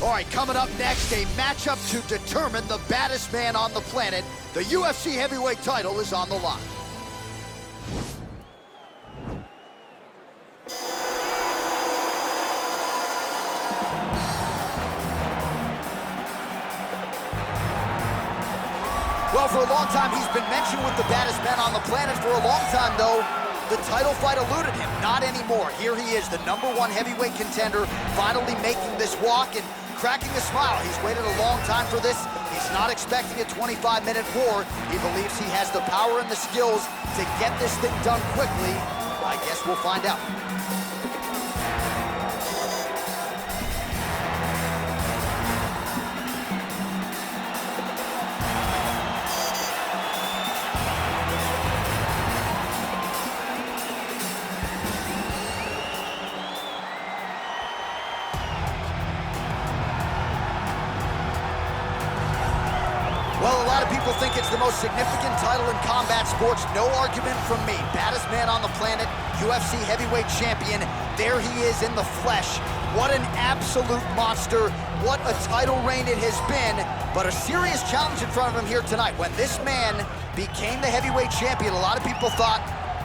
All right, coming up next, a matchup to determine the baddest man on the planet. The UFC heavyweight title is on the line. Well, for a long time, he's been mentioned with the baddest men on the planet. For a long time, though, the title fight eluded him. Not anymore. Here he is, the #1 heavyweight contender, finally making this walk and cracking a smile. He's waited a long time for this. He's not expecting a 25-minute war. He believes he has the power and the skills to get this thing done quickly. I guess we'll find out. Well, a lot of people think it's the most significant title in combat sports. No argument from me. Baddest man on the planet, UFC heavyweight champion. There he is in the flesh. What an absolute monster. What a title reign it has been. But a serious challenge in front of him here tonight. When this man became the heavyweight champion, a lot of people thought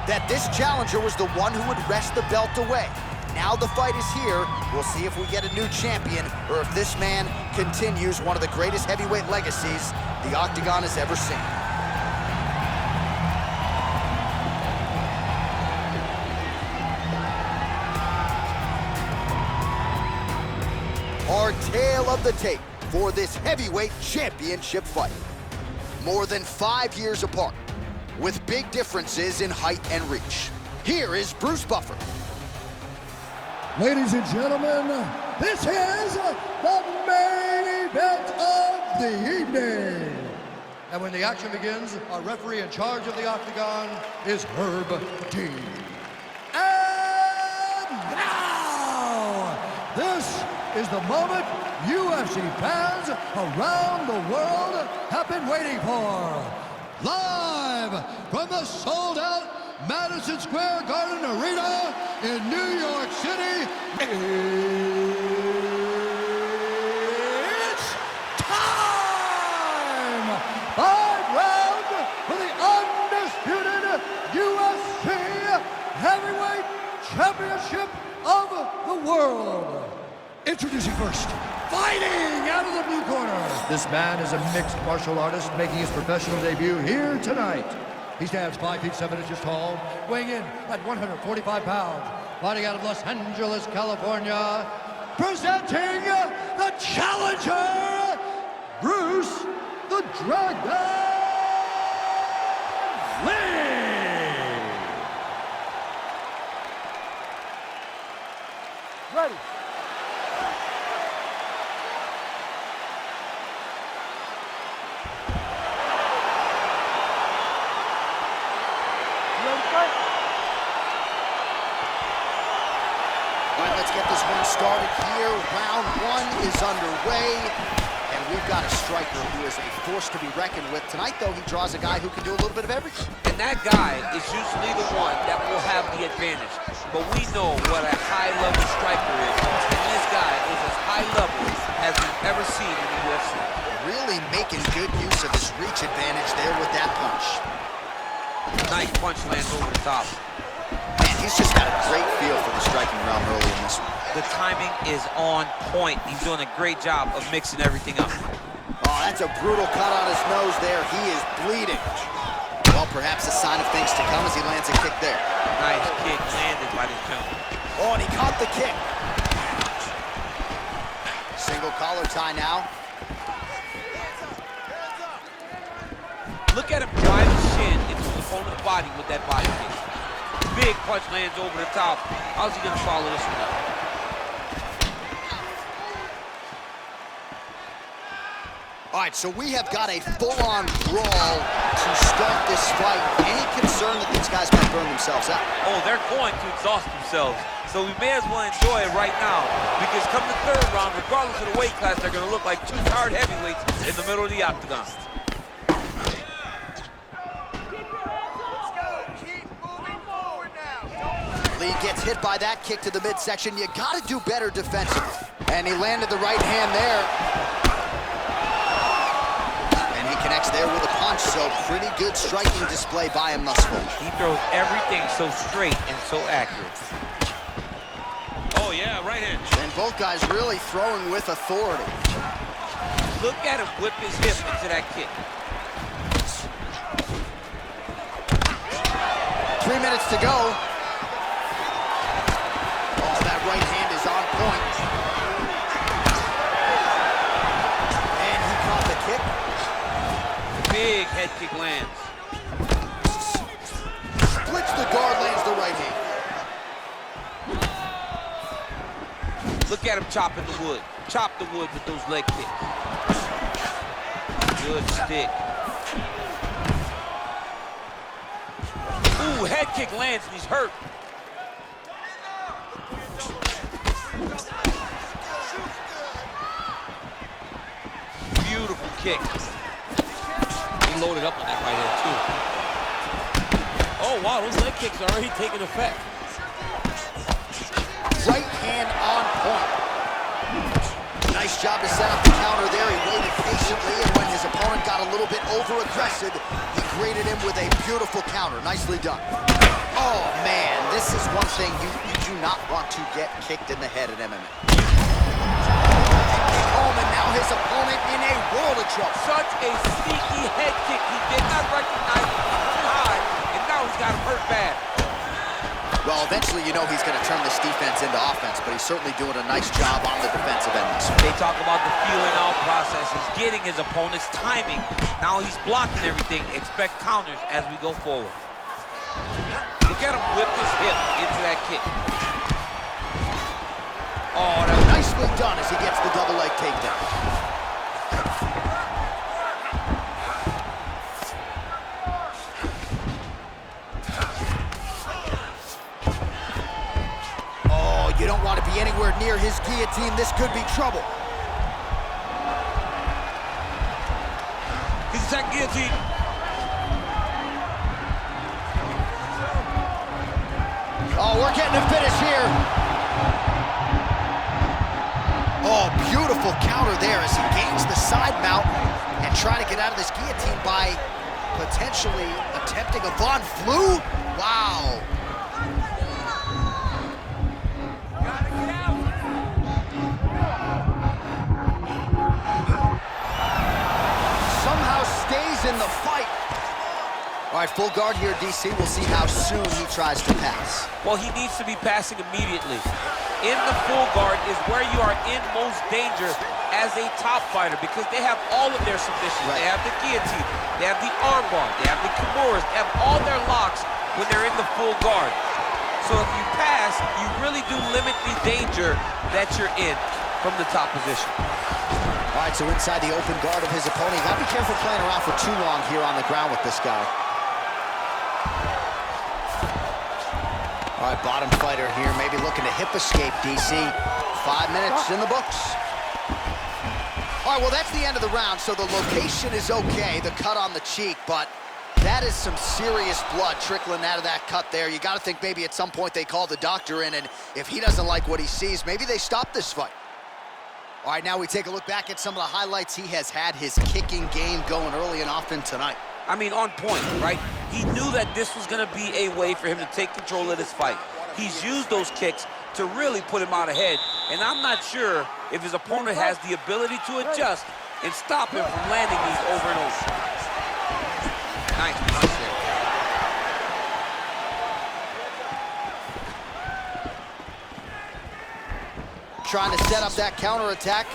that this challenger was the one who would wrest the belt away. Now the fight is here. We'll see if we get a new champion or if this man continues one of the greatest heavyweight legacies the Octagon has ever seen. Our tale of the tape for this heavyweight championship fight. More than 5 years apart, with big differences in height and reach. Here is Bruce Buffer. Ladies and gentlemen, this is the main event of the evening. And when the action begins, our referee in charge of the Octagon is Herb Dean. And now, this is the moment UFC fans around the world have been waiting for. Live from the sold-out Madison Square Garden Arena in New York City, it's time! 5 rounds for the undisputed UFC Heavyweight Championship of the world. Introducing first, fighting out of the blue corner. This man is a mixed martial artist making his professional debut here tonight. He stands 5 feet 7 inches tall, weighing in at 145 pounds. Fighting out of Los Angeles, California, presenting the challenger, Bruce the Dragon Lee. Ready. Get this one started here. Round 1 is underway, and we've got a striker who is a force to be reckoned with. Tonight, though, he draws a guy who can do a little bit of everything. And that guy is usually the one that will have the advantage. But we know what a high-level striker is, and this guy is as high level as we've ever seen in the UFC. Really making good use of his reach advantage there with that punch. Nice punch lands over the top. Man, he's just got a great feel for the striking realm early in this one. The timing is on point. He's doing a great job of mixing everything up. Oh, that's a brutal cut on his nose there. He is bleeding. Well, perhaps a sign of things to come as he lands a kick there. Nice kick landed by this gentleman. Oh, and he caught the kick. Single collar tie now. Look at him drive his shin into his opponent's body with that body kick. Big punch lands over the top. How's he gonna follow this one up? All right, so we have got a full-on brawl to start this fight. Any concern that these guys might burn themselves out? Oh, they're going to exhaust themselves. So we may as well enjoy it right now, because come the 3rd round, regardless of the weight class, they're gonna look like 2 tired heavyweights in the middle of the octagon. Lee gets hit by that kick to the midsection. You gotta do better defensively. And he landed the right hand there. And he connects there with a punch, so pretty good striking display by him thus far. He throws everything so straight and so accurate. Oh, yeah, right hand. And both guys really throwing with authority. Look at him whip his hip into that kick. 3 minutes to go. Oh, that right hand is on point. And he caught the kick. Big head kick lands. Splits the guard, lands the right hand. Look at him chopping the wood. Chop the wood with those leg kicks. Good stick. Ooh, head kick lands and he's hurt. Beautiful kick. He loaded up on that right hand too. Oh, wow, those leg kicks are already taking effect. Right hand on point. Nice job to set up the counter there. He waited patiently, and when his opponent got a little bit over-aggressive, he greeted him with a beautiful counter. Nicely done. Oh, man, this is one thing you do not want to get kicked in the head at MMA. Home, and now his opponent in a world of trouble. Such a sneaky head kick. He did not recognize it coming high, and now he's got him hurt bad. Well, eventually you know he's going to turn this defense into offense, but he's certainly doing a nice job on the defensive end. They talk about the feeling out process. He's getting his opponent's timing. Now he's blocking everything. Expect counters as we go forward. Look at him whip his hip into that kick. Oh, that was Nicely done as he gets the double leg takedown. You don't want to be anywhere near his guillotine. This could be trouble. He's attacked guillotine. Oh, we're getting a finish here. Oh, beautiful counter there as he gains the side mount and trying to get out of this guillotine by potentially attempting a Von Flue. Wow. In the fight. All right, full guard here, DC. We'll see how soon he tries to pass. Well, he needs to be passing immediately. In the full guard is where you are in most danger as a top fighter because they have all of their submissions. Right. They have the guillotine, they have the armbar, they have the kimuras, they have all their locks when they're in the full guard. So if you pass, you really do limit the danger that you're in from the top position. All right, so inside the open guard of his opponent. You gotta be careful playing around for too long here on the ground with this guy. All right, bottom fighter here, maybe looking to hip escape, DC. 5 minutes in the books. All right, well, that's the end of the round, so the location is okay, the cut on the cheek, but that is some serious blood trickling out of that cut there. You gotta think maybe at some point they call the doctor in, and if he doesn't like what he sees, maybe they stop this fight. All right, now we take a look back at some of the highlights. He has had his kicking game going early and often tonight. I mean, on point, right? He knew that this was gonna be a way for him to take control of this fight. He's used those kicks to really put him out ahead, and I'm not sure if his opponent has the ability to adjust and stop him from landing these over and over. Nice punch there. Trying to set up that counterattack.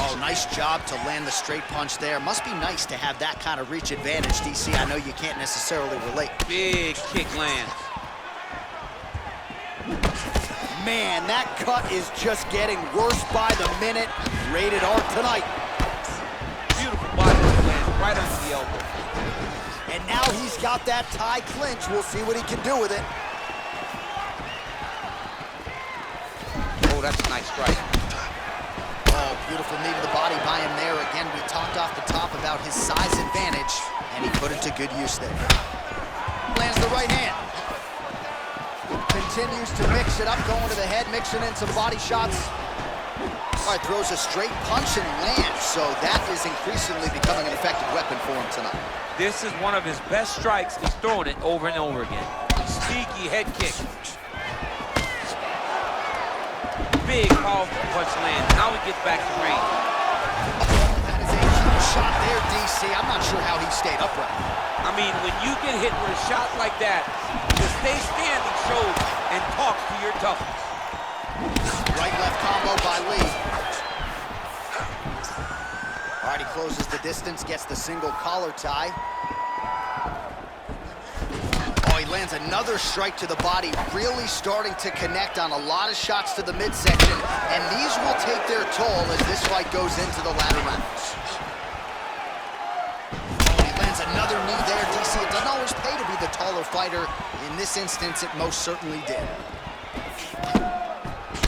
Oh, nice job to land the straight punch there. Must be nice to have that kind of reach advantage, DC. I know you can't necessarily relate. Big kick lands. Man, that cut is just getting worse by the minute. Rated R tonight. Beautiful body lands right under the elbow. And now he's got that tie clinch. We'll see what he can do with it. Oh, that's a nice strike. Oh, beautiful knee to the body by him there. Again, we talked off the top about his size advantage, and he put it to good use there. Lands the right hand. Continues to mix it up, going to the head, mixing in some body shots. All right, throws a straight punch and lands, so that is increasingly becoming an effective weapon for him tonight. This is one of his best strikes. He's throwing it over and over again. Sneaky head kick. Big, powerful punch lands. Now he gets back to range. That is a huge shot there, DC. I'm not sure how he stayed upright. I mean, when you get hit with a shot like that, to stay standing shows and talks to your toughness. Right-left combo by Lee. All right, he closes the distance, gets the single collar tie. Oh, he lands another strike to the body, really starting to connect on a lot of shots to the midsection, and these will take their toll as this fight goes into the latter rounds. Oh, he lands another knee there, DC. It doesn't always pay to be the taller fighter. In this instance, it most certainly did.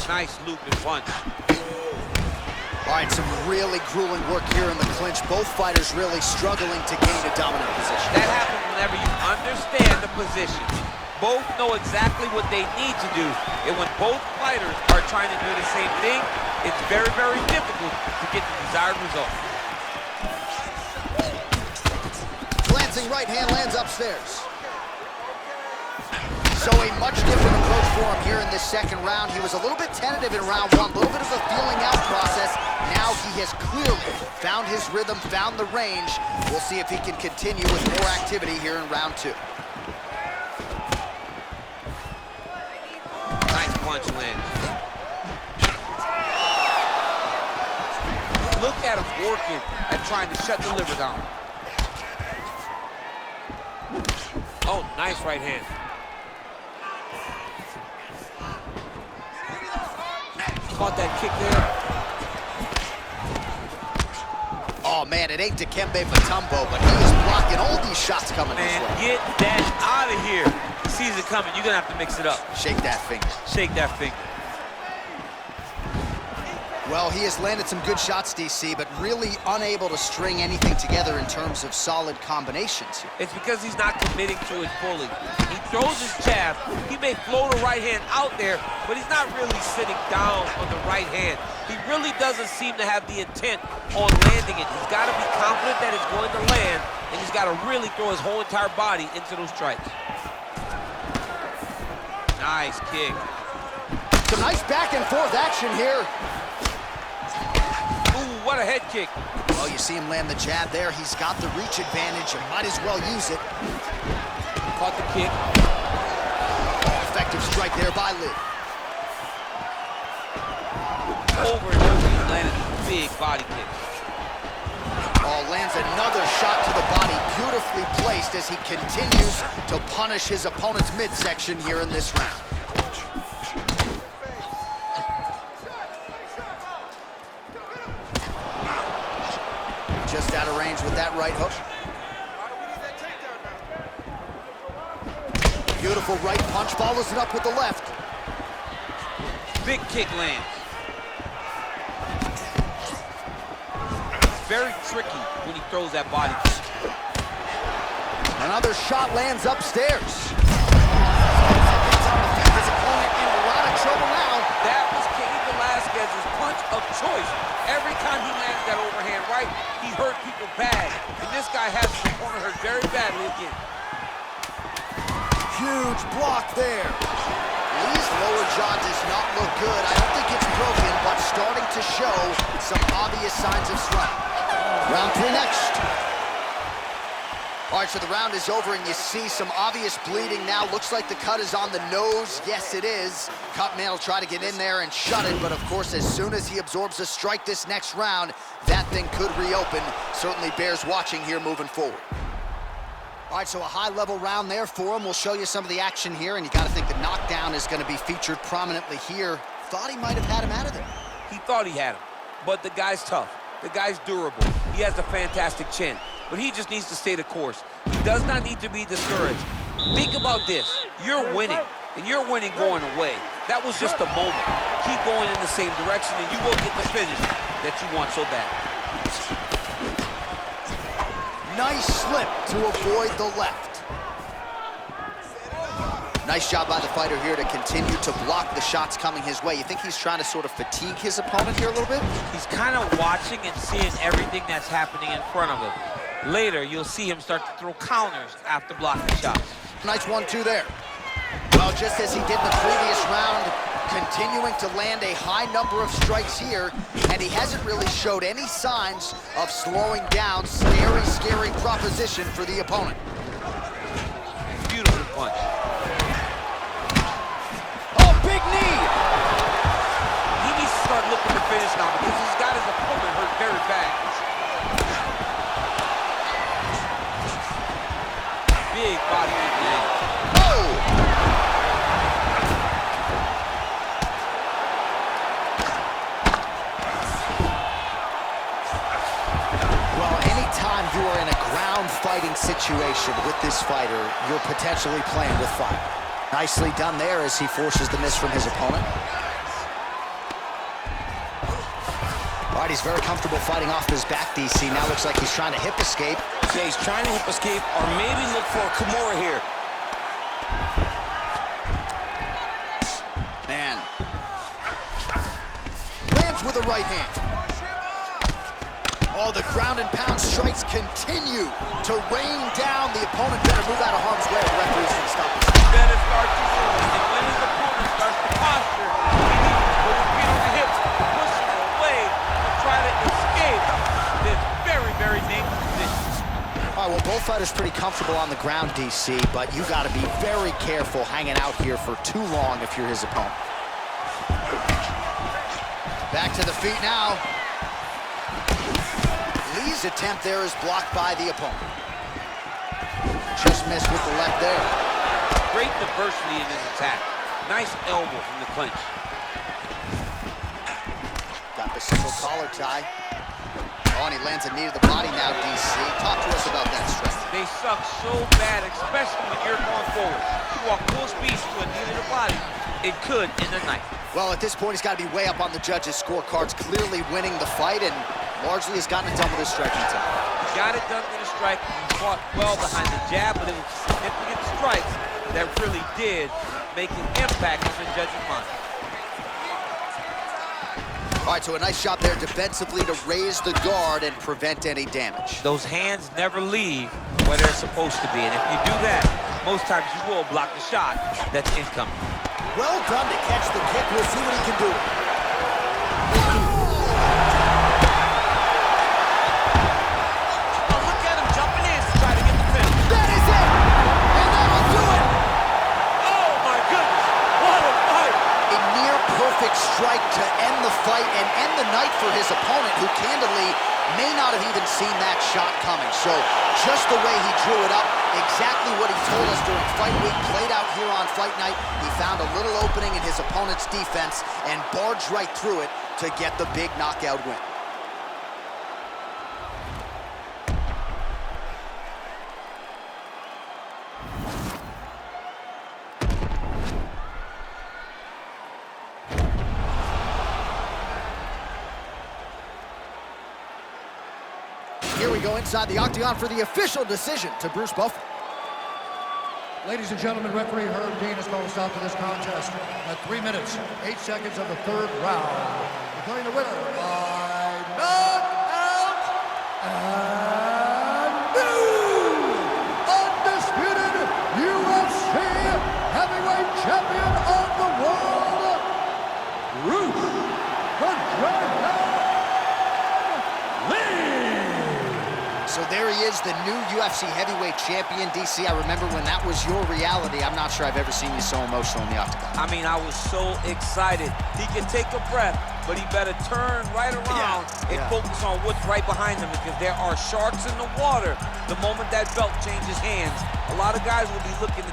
Nice looping punch. All right, some really grueling work here in the clinch. Both fighters really struggling to gain a dominant position. That happens whenever you understand the position. Both know exactly what they need to do, and when both fighters are trying to do the same thing, it's very, very difficult to get the desired result. Glancing right hand lands upstairs. So a much different approach for him here in this second round. He was a little bit tentative in round one, a little bit of a feeling out process. Now he has clearly found his rhythm, found the range. We'll see if he can continue with more activity here in round two. Nice punch lands. Look at him working at trying to shut the liver down. Oh, nice right hand. Caught that kick there. Oh man, it ain't Dikembe Mutombo, but he is blocking all these shots coming his Man, way. get that out of here. He sees it coming. You're gonna have to mix it up. Shake that finger. Shake that finger. Well, he has landed some good shots, DC, but really unable to string anything together in terms of solid combinations here. It's because he's not committing to it fully. He throws his jab. He may float a right hand out there, but he's not really sitting down on the right hand. He really doesn't seem to have the intent on landing it. He's got to be confident that it's going to land, and he's got to really throw his whole entire body into those strikes. Nice kick. Some nice back and forth action here. Ooh, what a head kick. Well, you see him land the jab there. He's got the reach advantage and might as well use it. Caught the kick. Effective strike there by Lee. Over and over, he landed a big body kick. Oh, lands another shot to the body, beautifully placed as he continues to punish his opponent's midsection here in this round. Just out of range with that right hook. Beautiful right punch, follows it up with the left. Big kick lands. Very tricky when he throws that body kick. Another shot lands upstairs. His opponent in a lot of trouble now. That was Cain Velasquez's punch of choice. Every time he landed that overhand right, he hurt people bad. And this guy has his opponent hurt very badly again. Huge block there. Lee's lower jaw does not look good. I don't think it's broken, but starting to show some obvious signs of swelling. Round three next. All right, so the round is over, and you see some obvious bleeding now. Looks like the cut is on the nose. Yes, it is. Cutman will try to get in there and shut it, but of course, as soon as he absorbs a strike this next round, that thing could reopen. Certainly bears watching here moving forward. All right, so a high-level round there for him. We'll show you some of the action here, and you got to think the knockdown is going to be featured prominently here. Thought he might have had him out of there. He thought he had him, but the guy's tough. The guy's durable. He has a fantastic chin, but he just needs to stay the course. He does not need to be discouraged. Think about this. You're winning, and you're winning going away. That was just a moment. Keep going in the same direction, and you will get the finish that you want so bad. Nice slip to avoid the left. Nice job by the fighter here to continue to block the shots coming his way. You think he's trying to sort of fatigue his opponent here a little bit? He's kind of watching and seeing everything that's happening in front of him. Later, you'll see him start to throw counters after blocking shots. Nice 1-2 there. Well, just as he did in the previous round, continuing to land a high number of strikes here, and he hasn't really showed any signs of slowing down. Scary, scary proposition for the opponent. Beautiful punch. Oh, big knee! He needs to start looking to finish now because he's got his opponent hurt very bad. Big body kick. Oh! Well, anytime you are in a ground fighting situation with this fighter, you're potentially playing with fire. Nicely done there as he forces the miss from his opponent. All right, he's very comfortable fighting off his back, DC. Now looks like he's trying to hip escape. Yeah, he's trying to hip escape or maybe look for a Kimura here. Man. Lands with a right hand. Oh, the ground and pound strikes continue to rain down. The opponent better move out of harm's way. The referee's going to stop this. Better start to move. And when his opponent starts to posture, he needs to put his feet on the hips, push him away, and try to escape this very, very dangerous position. All right, well, both fighters pretty comfortable on the ground, DC, but you got to be very careful hanging out here for too long if you're his opponent. Back to the feet now. Lee's attempt there is blocked by the opponent. Just missed with the left there. Great diversity in his attack. Nice elbow from the clinch. Got the single collar tie. Oh, and he lands a knee to the body now, DC. Talk to us about that strike. They suck so bad, especially when you're going forward. You walk full speed to a knee to the body, it could end the night. Well, at this point, he's got to be way up on the judges' scorecards, clearly winning the fight, and largely has gotten it done with his striking attack. He got it done with a strike. He fought well behind the jab, but it was significant strikes that really did make an impact on the judge's mind. All right, so a nice shot there defensively to raise the guard and prevent any damage. Those hands never leave where they're supposed to be, and if you do that, most times you will block the shot that's incoming. Well done to catch the kick. We'll see what he can do. Oh, look at him jumping in to try to get the finish. That is it! And that'll do it! Oh, my goodness. What a fight! A near-perfect strike to end the fight and end the night for his opponent, who candidly may not have even seen that shot coming. So just the way he drew it up, exactly what he told us during fight week, played out here on fight night. He found a little opening in his opponent's defense and barged right through it to get the big knockout win. Here we go inside the octagon for the official decision to Bruce Buffer. Ladies and gentlemen, referee Herb Dean has called a stop to this contest at 3 minutes, 8 seconds of the third round. Declaring the winner by knockout and new undisputed UFC heavyweight champion of the world, Bruce the Dragon Lee. So there he is, the new UFC heavyweight champion, DC. I remember when that was your reality. I'm not sure I've ever seen you so emotional in the octagon. I mean, I was so excited. He can take a breath, but he better turn right around and focus on what's right behind him, because there are sharks in the water the moment that belt changes hands. A lot of guys will be looking to